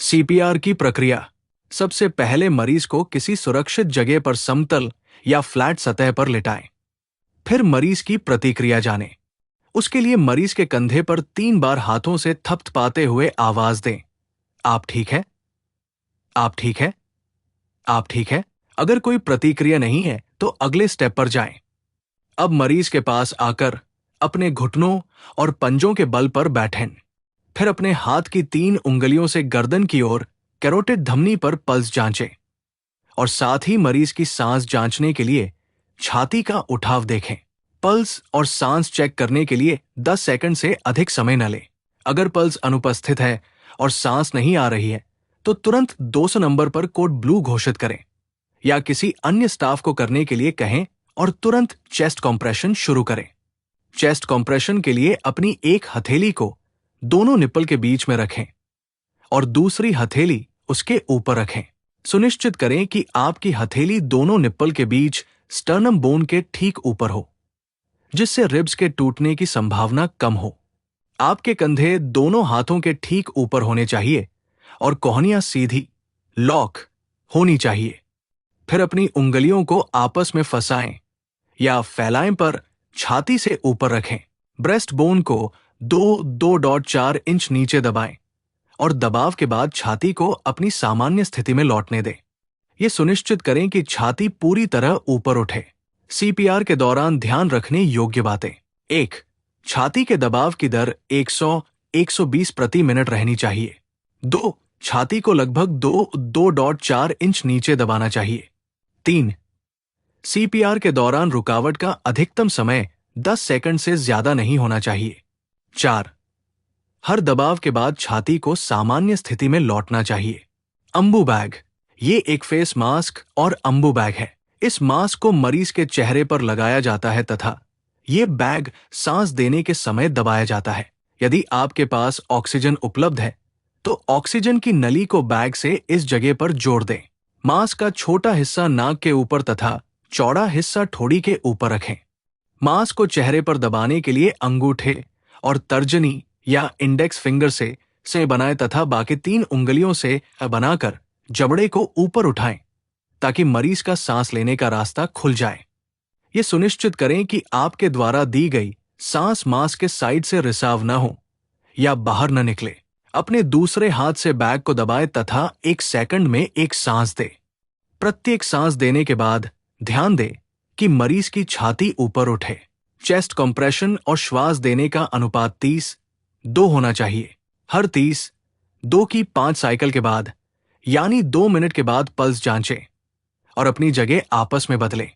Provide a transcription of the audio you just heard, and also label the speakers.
Speaker 1: CPR की प्रक्रिया। सबसे पहले मरीज को किसी सुरक्षित जगह पर समतल या फ्लैट सतह पर लिटाएं। फिर मरीज की प्रतिक्रिया जानें। उसके लिए मरीज के कंधे पर 3 बार हाथों से थपथपाते हुए आवाज दें, आप ठीक है, आप ठीक है, आप ठीक है। अगर कोई प्रतिक्रिया नहीं है तो अगले स्टेप पर जाएं। अब मरीज के पास आकर अपने घुटनों और पंजों के बल पर बैठें। फिर अपने हाथ की 3 उंगलियों से गर्दन की ओर कैरोटिड धमनी पर पल्स जांचें और साथ ही मरीज की सांस जांचने के लिए छाती का उठाव देखें। पल्स और सांस चेक करने के लिए 10 सेकंड से अधिक समय न लें। अगर पल्स अनुपस्थित है और सांस नहीं आ रही है तो तुरंत 200 नंबर पर कोड ब्लू घोषित करें या किसी अन्य स्टाफ को करने के लिए कहें और तुरंत चेस्ट कॉम्प्रेशन शुरू करें। चेस्ट कॉम्प्रेशन के लिए अपनी एक हथेली को दोनों निप्पल के बीच में रखें और दूसरी हथेली उसके ऊपर रखें। सुनिश्चित करें कि आपकी हथेली दोनों निप्पल के बीच स्टर्नम बोन के ठीक ऊपर हो, जिससे रिब्स के टूटने की संभावना कम हो। आपके कंधे दोनों हाथों के ठीक ऊपर होने चाहिए और कोहनियां सीधी लॉक होनी चाहिए। फिर अपनी उंगलियों को आपस में फंसाएं या फैलाएं पर छाती से ऊपर रखें। ब्रेस्ट बोन को 2.4 इंच नीचे दबाएं और दबाव के बाद छाती को अपनी सामान्य स्थिति में लौटने दें। यह सुनिश्चित करें कि छाती पूरी तरह ऊपर उठे। सीपीआर के दौरान ध्यान रखने योग्य बातें। 1. छाती के दबाव की दर 100-120 प्रति मिनट रहनी चाहिए। 2. छाती को लगभग 2.4 इंच नीचे दबाना चाहिए। 3. सीपीआर के दौरान रुकावट का अधिकतम समय 10 सेकंड से ज्यादा नहीं होना चाहिए। 4. हर दबाव के बाद छाती को सामान्य स्थिति में लौटना चाहिए। Ambu bag. ये एक फेस मास्क और अम्बू बैग है। इस मास्क को मरीज के चेहरे पर लगाया जाता है तथा ये बैग सांस देने के समय दबाया जाता है। यदि आपके पास ऑक्सीजन उपलब्ध है तो ऑक्सीजन की नली को बैग से इस जगह पर जोड़ दें। मास्क का छोटा हिस्सा नाक के ऊपर तथा चौड़ा हिस्सा ठोड़ी के ऊपर रखें। मास्क को चेहरे पर दबाने के लिए अंगूठे और तर्जनी या इंडेक्स फिंगर से बनाएं तथा बाकी 3 उंगलियों से बनाकर जबड़े को ऊपर उठाएं ताकि मरीज का सांस लेने का रास्ता खुल जाए। ये सुनिश्चित करें कि आपके द्वारा दी गई सांस मास्क के साइड से रिसाव न हो या बाहर न निकले। अपने दूसरे हाथ से बैग को दबाएं तथा 1 सेकंड में एक सांस दें। प्रत्येक सांस देने के बाद ध्यान दें कि मरीज की छाती ऊपर उठे। चेस्ट कंप्रेशन और श्वास देने का अनुपात 30:2 होना चाहिए। हर 30:2 की 5 साइकिल के बाद यानी 2 मिनट के बाद पल्स जांचें और अपनी जगह आपस में बदलें।